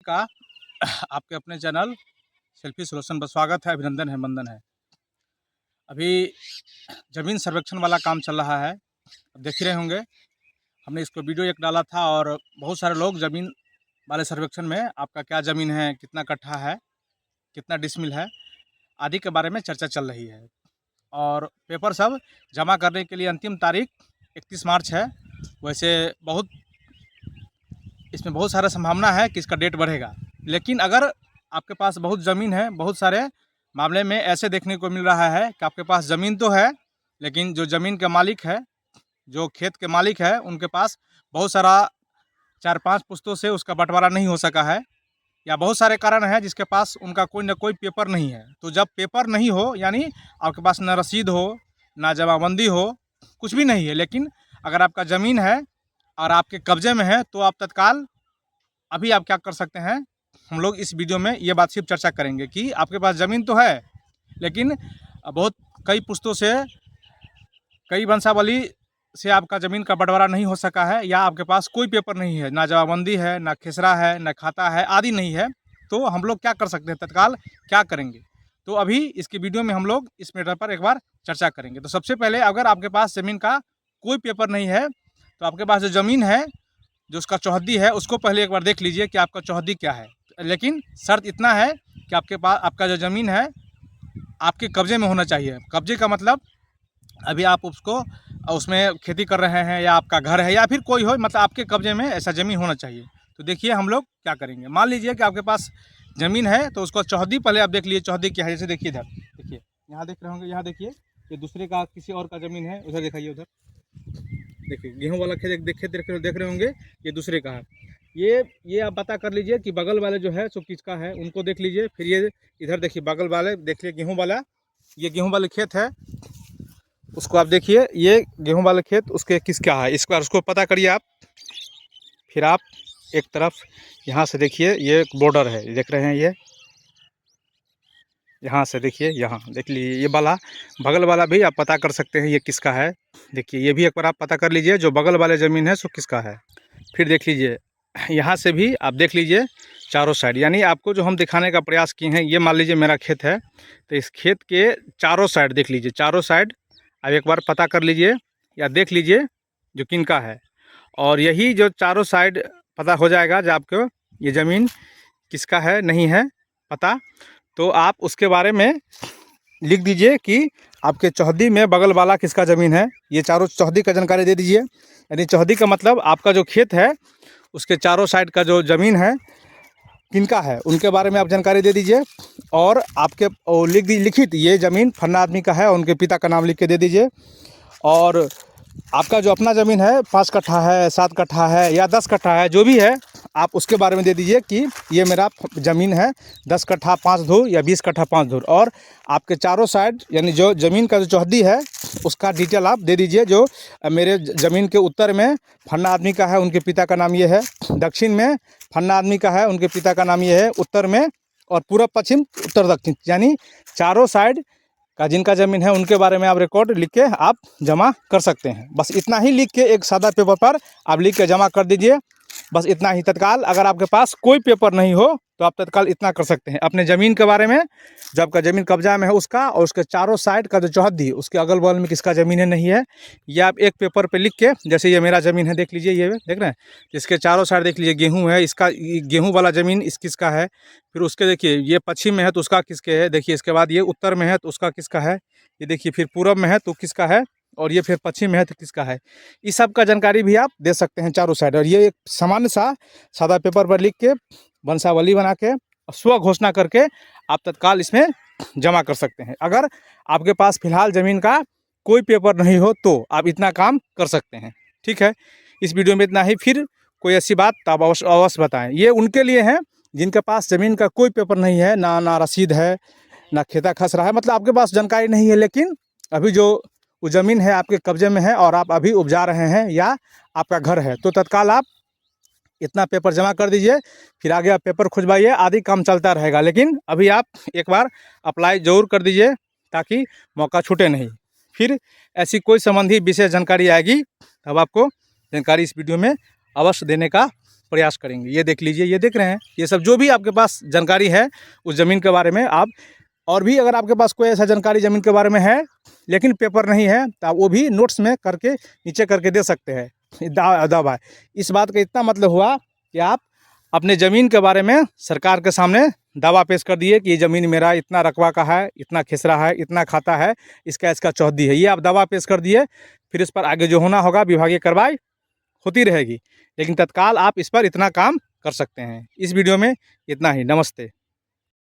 का आपके अपने चैनल सेल्फी सॉल्यूशन पर स्वागत है, अभिनंदन है, वंदन है। अभी ज़मीन सर्वेक्षण वाला काम चल रहा है, अब देख ही रहे होंगे। हमने इसको वीडियो एक डाला था और बहुत सारे लोग ज़मीन वाले सर्वेक्षण में आपका क्या ज़मीन है, कितना कट्ठा है, कितना डिसमिल है, आदि के बारे में चर्चा चल रही है। और पेपर सब जमा करने के लिए अंतिम तारीख 31 मार्च है। वैसे इसमें बहुत सारा संभावना है कि इसका डेट बढ़ेगा, लेकिन अगर आपके पास बहुत ज़मीन है, बहुत सारे मामले में ऐसे देखने को मिल रहा है कि आपके पास ज़मीन तो है, लेकिन जो ज़मीन के मालिक है, जो खेत के मालिक है, उनके पास बहुत सारा 4-5 पुश्तों से उसका बंटवारा नहीं हो सका है, या बहुत सारे कारण हैं जिसके पास उनका कोई ना कोई पेपर नहीं है। तो जब पेपर नहीं हो, यानी आपके पास ना रसीद हो, ना जमाबंदी हो, कुछ भी नहीं है, लेकिन अगर आपका ज़मीन है और आपके कब्जे में है, तो आप तत्काल अभी आप क्या कर सकते हैं, हम लोग इस वीडियो में ये बात सिर्फ चर्चा करेंगे कि आपके पास ज़मीन तो है, लेकिन बहुत कई पुश्तों से, कई वंशावली से आपका ज़मीन का बंटवारा नहीं हो सका है, या आपके पास कोई पेपर नहीं है, ना जमाबंदी है, ना खेसरा है, ना खाता है, आदि नहीं है। तो हम लोग क्या कर सकते हैं, तत्काल क्या करेंगे? तो अभी इसकी वीडियो में हम लोग इस मैटर पर एक बार चर्चा करेंगे। तो सबसे पहले, अगर आपके पास ज़मीन का कोई पेपर नहीं है, तो आपके पास जो ज़मीन है, जो उसका चौहद्दी है, उसको पहले एक बार देख लीजिए कि आपका चौहद्दी क्या है। लेकिन शर्त इतना है कि आपके पास आपका जो ज़मीन है आपके कब्जे में होना चाहिए। कब्जे का मतलब अभी आप उसको उसमें खेती कर रहे हैं, या आपका घर है, या फिर कोई हो, मतलब आपके कब्जे में ऐसा ज़मीन होना चाहिए। तो देखिए हम लोग क्या करेंगे। मान लीजिए कि आपके पास ज़मीन है, तो उसको चौहद्दी पहले आप देख लीजिए, चौहद्दी क्या है। जैसे देखिए इधर, देखिए यहाँ देख रहे होंगे, यहाँ देखिए ये दूसरे का किसी और का ज़मीन है, उधर दिखाइए, उधर देखिए गेहूं वाला खेत देख रहे होंगे, ये दूसरे का है। ये आप पता कर लीजिए कि बगल वाले जो है सो किसका है, उनको देख लीजिए। फिर ये इधर देखिए, बगल वाले देखिए गेहूं वाला, ये गेहूं वाले खेत है, उसको आप देखिए, ये गेहूं वाले खेत उसके किसका है, इस बार उसको पता करिए आप। फिर आप एक तरफ यहाँ से देखिए, ये एक बॉर्डर है, देख रहे हैं, ये यहाँ से देखिए, यहाँ देख लीजिए, ये वाला बगल वाला भी आप पता कर सकते हैं ये किसका है। देखिए ये भी एक बार आप पता कर लीजिए, जो बगल वाले ज़मीन है सो किसका है। फिर देख लीजिए, यहाँ से भी आप देख लीजिए चारों साइड, यानी आपको जो हम दिखाने का प्रयास किए हैं, ये मान लीजिए मेरा खेत है, तो इस खेत के चारों साइड देख लीजिए, चारों साइड आप एक बार पता कर लीजिए या देख लीजिए जो किनका है। और यही जो चारों साइड पता हो जाएगा जब आपको ये ज़मीन किसका है, नहीं है पता, तो आप उसके बारे में लिख दीजिए कि आपके चौहद्दी में बगल वाला किसका ज़मीन है। ये चारों चौहद्दी का जानकारी दे दीजिए। यानी चौहद्दी का मतलब आपका जो खेत है, उसके चारों साइड का जो ज़मीन है किनका है, उनके बारे में आप जानकारी दे दीजिए। और आपके लिखित ये ज़मीन फन्ना आदमी का है, उनके पिता का नाम लिख के दे दीजिए। और आपका जो अपना ज़मीन है, 5 कट्ठा है, 7 कट्ठा है, या 10 कट्ठा है, जो भी है, आप उसके बारे में दे दीजिए कि ये मेरा ज़मीन है 10 कट्ठा 5 धूर या 20 कट्ठा 5 धूर। और आपके चारों साइड, यानी जो ज़मीन का जो चौहद्दी है, उसका डिटेल आप दे दीजिए। जो मेरे ज़मीन के उत्तर में फन्ना आदमी का है, उनके पिता का नाम ये है, दक्षिण में फन्ना आदमी का है, उनके पिता का नाम ये है, उत्तर में, और पूर्व पश्चिम उत्तर दक्षिण, यानी चारों साइड का जिनका ज़मीन है उनके बारे में आप रिकॉर्ड लिख के आप जमा कर सकते हैं। बस इतना ही लिख के एक सादा पेपर पर आप लिख के जमा कर दीजिए, बस इतना ही। तत्काल अगर आपके पास कोई पेपर नहीं हो, तो आप तत्काल इतना कर सकते हैं अपने ज़मीन के बारे में, जब आपका ज़मीन कब्जा में है उसका, और उसके चारों साइड का जो चौहद्दी, उसके अगल बगल में किसका ज़मीन है, नहीं है, ये आप एक पेपर पे लिख के, जैसे ये मेरा ज़मीन है, देख लीजिए, ये देख रहे हैं, इसके चारों साइड देख लीजिए गेहूँ है, इसका गेहूँ वाला ज़मीन इस किसका है। फिर उसके देखिए, ये पश्चिम में है तो उसका किसके है, देखिए इसके बाद ये उत्तर में है तो उसका किसका है, ये देखिए फिर पूरब में है तो किसका है, और ये फिर पश्चिम में है तो किसका है। इस सब का जानकारी भी आप दे सकते हैं चारों साइड। और ये एक सामान्य सा सादा पेपर पर लिख के, वंशावली बना के, स्व घोषणा करके आप तत्काल इसमें जमा कर सकते हैं। अगर आपके पास फिलहाल ज़मीन का कोई पेपर नहीं हो, तो आप इतना काम कर सकते हैं। ठीक है, इस वीडियो में इतना ही। फिर कोई ऐसी बात तो आप अवश्य बताएं। ये उनके लिए है जिनके पास ज़मीन का कोई पेपर नहीं है, ना रसीद है, ना खेता खसरा है, मतलब आपके पास जानकारी नहीं है, लेकिन अभी जो वो ज़मीन है आपके कब्जे में है और आप अभी उपजा रहे हैं, या आपका घर है, तो तत्काल आप इतना पेपर जमा कर दीजिए। फिर आगे आप पेपर खुजवाइए, आदि काम चलता रहेगा, लेकिन अभी आप एक बार अप्लाई ज़रूर कर दीजिए ताकि मौका छूटे नहीं। फिर ऐसी कोई संबंधी विशेष जानकारी आएगी, तब आपको जानकारी इस वीडियो में अवश्य देने का प्रयास करेंगे। ये देख लीजिए, ये देख रहे हैं, ये सब जो भी आपके पास जानकारी है उस ज़मीन के बारे में आप, और भी अगर आपके पास कोई ऐसा जानकारी ज़मीन के बारे में है लेकिन पेपर नहीं है तो आप वो भी नोट्स में करके नीचे करके दे सकते हैं। दावा इस बात का इतना मतलब हुआ कि आप अपने ज़मीन के बारे में सरकार के सामने दावा पेश कर दिए कि ये ज़मीन मेरा इतना रकबा का है, इतना खेसरा है, इतना खाता है, इसका चौहद्दी है, ये आप दावा पेश कर दिए। फिर इस पर आगे जो होना होगा विभागीय कार्रवाई होती रहेगी, लेकिन तत्काल आप इस पर इतना काम कर सकते हैं। इस वीडियो में इतना ही। नमस्ते।